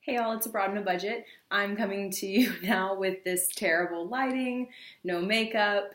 Hey y'all, it's Abroad on a Budget. I'm coming to you now with this terrible lighting, no makeup,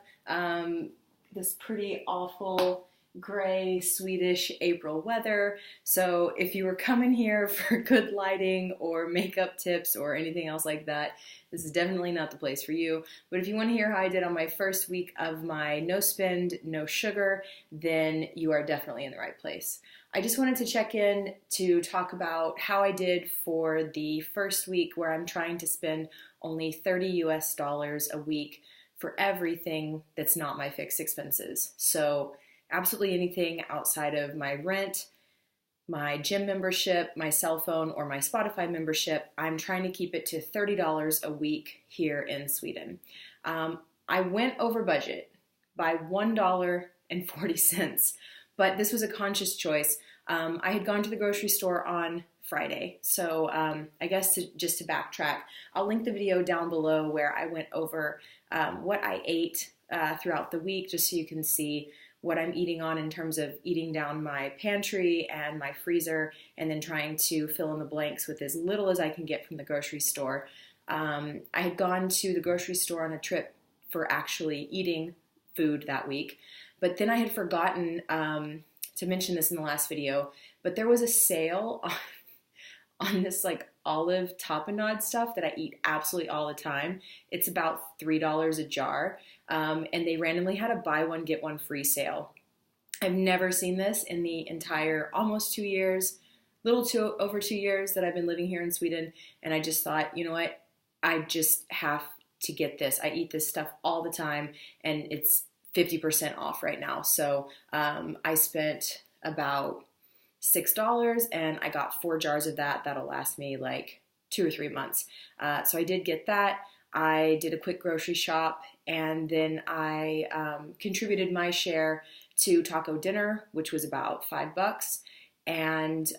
this pretty awful gray Swedish April weather. So if you were coming here for good lighting or makeup tips or anything else like that, this is definitely not the place for you. But if you want to hear how I did on my first week of my no spend, no sugar, then you are definitely in the right place. I just wanted to check in to talk about how I did for the first week where I'm trying to spend only 30 US dollars a week for everything that's not my fixed expenses. So absolutely anything outside of my rent, my gym membership, my cell phone, or my Spotify membership, I'm trying to keep it to $30 a week here in Sweden. I went over budget by $1.40. But this was a conscious choice. I had gone to the grocery store on Friday. So I guess just to backtrack, I'll link the video down below where I went over what I ate throughout the week, just so you can see what I'm eating on in terms of eating down my pantry and my freezer, and then trying to fill in the blanks with as little as I can get from the grocery store. I had gone to the grocery store on a trip for actually eating food that week. But then I had forgotten to mention this in the last video, but there was a sale on this like olive tapenade stuff that I eat absolutely all the time. It's about $3 a jar, and they randomly had a buy one, get one free sale. I've never seen this in the entire almost 2 years, over 2 years that I've been living here in Sweden, and I just thought, you know what, I just have to get this. I eat this stuff all the time, and it's 50% off right now. So I spent about $6 and I got 4 jars of that. That'll last me like 2 or 3 months. So I did get that. I did a quick grocery shop, and then I contributed my share to taco dinner, which was about $5. And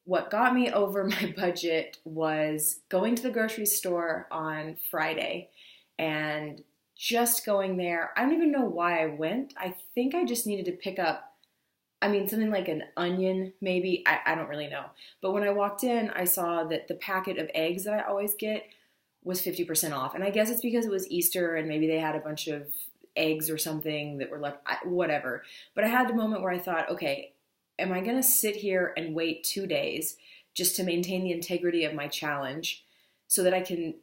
what got me over my budget was going to the grocery store on Friday and just going there. I don't even know why I went. I think I just needed to pick up, something like an onion, maybe. I don't really know. But when I walked in, I saw that the packet of eggs that I always get was 50% off. And I guess it's because it was Easter and maybe they had a bunch of eggs or something that were left, whatever. But I had the moment where I thought, okay, am I going to sit here and wait 2 days just to maintain the integrity of my challenge, so that I can,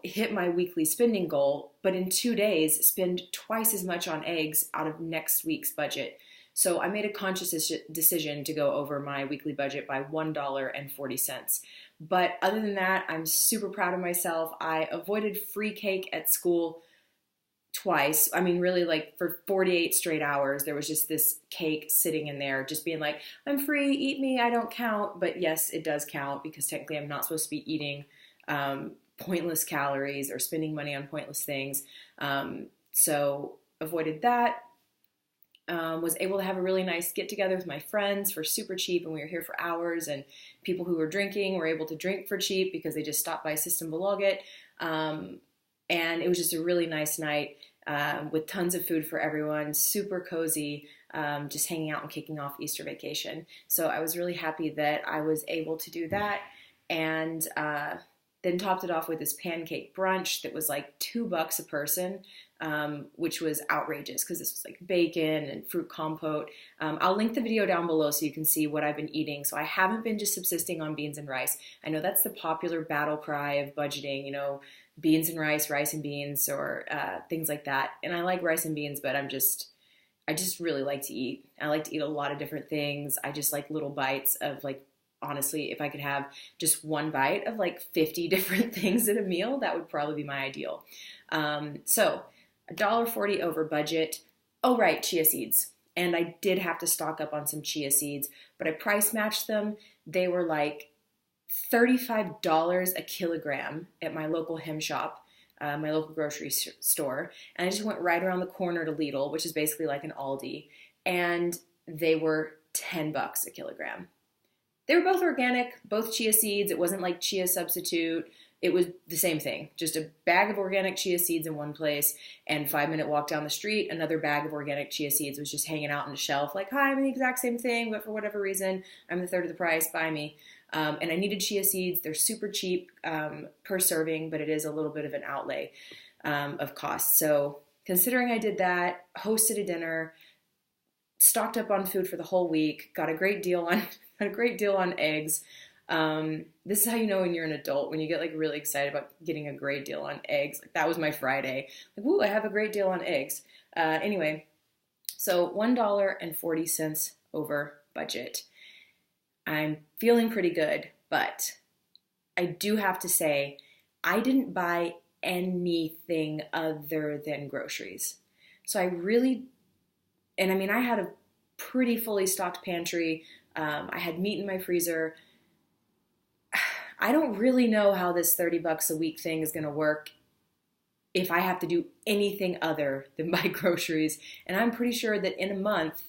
hit my weekly spending goal, but in 2 days spend twice as much on eggs out of next week's budget? So I made a conscious decision to go over my weekly budget by $1.40. But other than that, I'm super proud of myself. I avoided free cake at school twice. Really, like for 48 straight hours, there was just this cake sitting in there, just being like, I'm free, eat me, I don't count. But yes, it does count, because technically I'm not supposed to be eating pointless calories or spending money on pointless things. So avoided that. Was able to have a really nice get together with my friends for super cheap, and we were here for hours, and people who were drinking were able to drink for cheap because they just stopped by Systembolaget. And it was just a really nice night with tons of food for everyone, super cozy, just hanging out and kicking off Easter vacation. So I was really happy that I was able to do that. And then topped it off with this pancake brunch that was like $2 a person, which was outrageous because this was like bacon and fruit compote. I'll link the video down below so you can see what I've been eating. So I haven't been just subsisting on beans and rice. I know that's the popular battle cry of budgeting, beans and rice and beans, or things like that. And I like rice and beans, but I just really like to eat. I like to eat a lot of different things. I just like little bites of like, honestly, if I could have just one bite of like 50 different things at a meal, that would probably be my ideal. So $1.40 over budget. Oh, right, chia seeds. And I did have to stock up on some chia seeds, but I price matched them. They were like $35 a kilogram at my local hem shop, my local grocery store. And I just went right around the corner to Lidl, which is basically like an Aldi, and they were $10 a kilogram. They were both organic, both chia seeds. It wasn't like chia substitute. It was the same thing, just a bag of organic chia seeds in one place, and 5-minute walk down the street, another bag of organic chia seeds was just hanging out on the shelf like, hi, I'm the exact same thing, but for whatever reason, I'm the third of the price, buy me. And I needed chia seeds. They're super cheap per serving, but it is a little bit of an outlay of cost. So considering I did that, hosted a dinner, stocked up on food for the whole week, got a great deal on eggs. This is how you know when you're an adult, when you get like really excited about getting a great deal on eggs. Like that was my Friday. Like, woo, I have a great deal on eggs. Anyway, so $1.40 over budget. I'm feeling pretty good, but I do have to say, I didn't buy anything other than groceries. So I had a pretty fully stocked pantry. I had meat in my freezer. I don't really know how this $30 a week thing is going to work if I have to do anything other than buy groceries. And I'm pretty sure that in a month,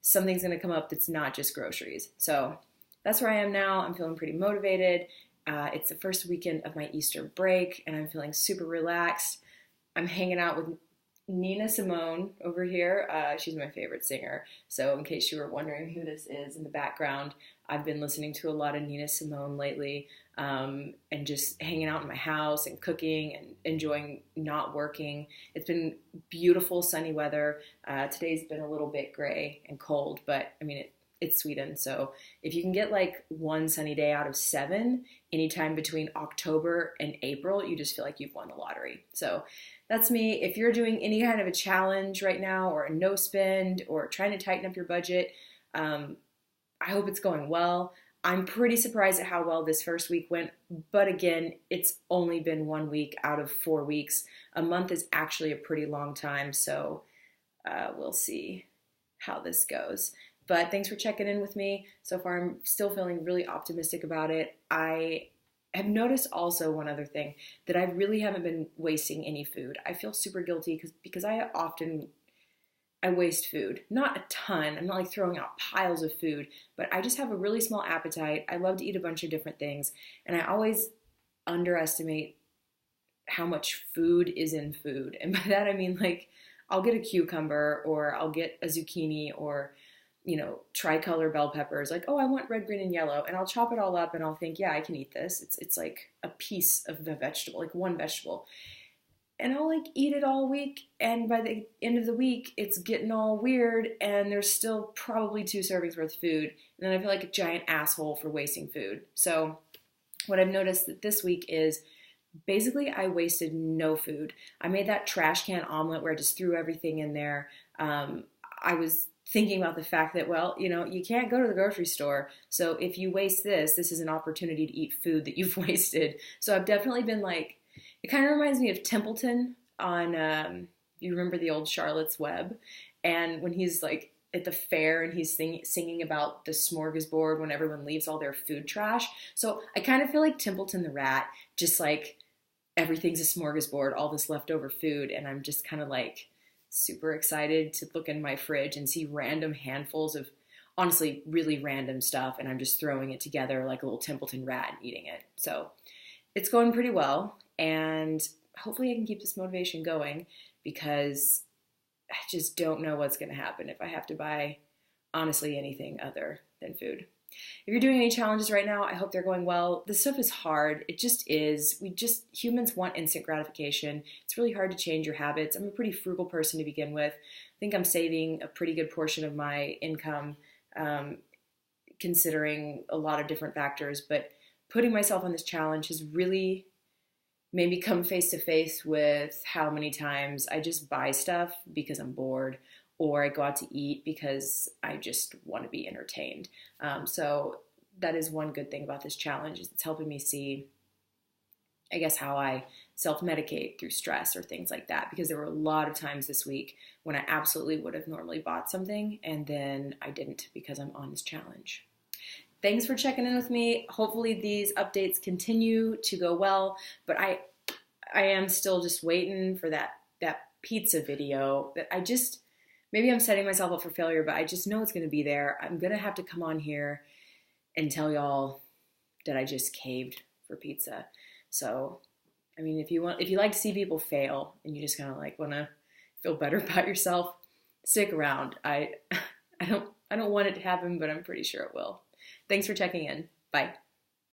something's going to come up that's not just groceries. So that's where I am now. I'm feeling pretty motivated. It's the first weekend of my Easter break, and I'm feeling super relaxed. I'm hanging out with Nina Simone over here. She's my favorite singer. So in case you were wondering who this is in the background, I've been listening to a lot of Nina Simone lately, and just hanging out in my house and cooking and enjoying not working. It's been beautiful sunny weather. Today's been a little bit gray and cold, but I mean, it's Sweden. So if you can get like one sunny day out of 7, anytime between October and April, you just feel like you've won the lottery. So that's me. If you're doing any kind of a challenge right now, or a no spend, or trying to tighten up your budget, I hope it's going well. I'm pretty surprised at how well this first week went, but again, it's only been 1 week out of 4 weeks. A month is actually a pretty long time, so we'll see how this goes. But thanks for checking in with me. So far, I'm still feeling really optimistic about it. I have noticed also one other thing, that I really haven't been wasting any food. I feel super guilty because I waste food. Not a ton. I'm not like throwing out piles of food, but I just have a really small appetite. I love to eat a bunch of different things, and I always underestimate how much food is in food. And by that I mean, like, I'll get a cucumber, or I'll get a zucchini, or tricolor bell peppers, like, oh, I want red, green, and yellow. And I'll chop it all up and I'll think, yeah, I can eat this. It's like a piece of the vegetable, like one vegetable. And I'll like eat it all week. And by the end of the week, it's getting all weird. And there's still probably 2 servings worth of food. And then I feel like a giant asshole for wasting food. So what I've noticed that this week is basically I wasted no food. I made that trash can omelet where I just threw everything in there. I was thinking about the fact that, well, you can't go to the grocery store. So if you waste this is an opportunity to eat food that you've wasted. So I've definitely been like, it kind of reminds me of Templeton on, you remember the old Charlotte's Web? And when he's like at the fair and he's singing about the smorgasbord when everyone leaves all their food trash. So I kind of feel like Templeton the rat, just like everything's a smorgasbord, all this leftover food. And I'm just kind of like, super excited to look in my fridge and see random handfuls of, honestly, really random stuff, and I'm just throwing it together like a little Templeton rat and eating it. So it's going pretty well, and hopefully I can keep this motivation going, because I just don't know what's going to happen if I have to buy, honestly, anything other than food. If you're doing any challenges right now, I hope they're going well. This stuff is hard. It just is. Humans want instant gratification. It's really hard to change your habits. I'm a pretty frugal person to begin with. I think I'm saving a pretty good portion of my income, considering a lot of different factors. But putting myself on this challenge has really made me come face to face with how many times I just buy stuff because I'm bored, or I go out to eat because I just want to be entertained. So that is one good thing about this challenge, is it's helping me see, I guess, how I self-medicate through stress or things like that, because there were a lot of times this week when I absolutely would have normally bought something and then I didn't because I'm on this challenge. Thanks for checking in with me. Hopefully these updates continue to go well, but I am still just waiting for that pizza video that maybe I'm setting myself up for failure, but I just know it's going to be there. I'm going to have to come on here and tell y'all that I just caved for pizza. So, I mean, if you like to see people fail and you just kind of like want to feel better about yourself, stick around. I don't want it to happen, but I'm pretty sure it will. Thanks for checking in. Bye.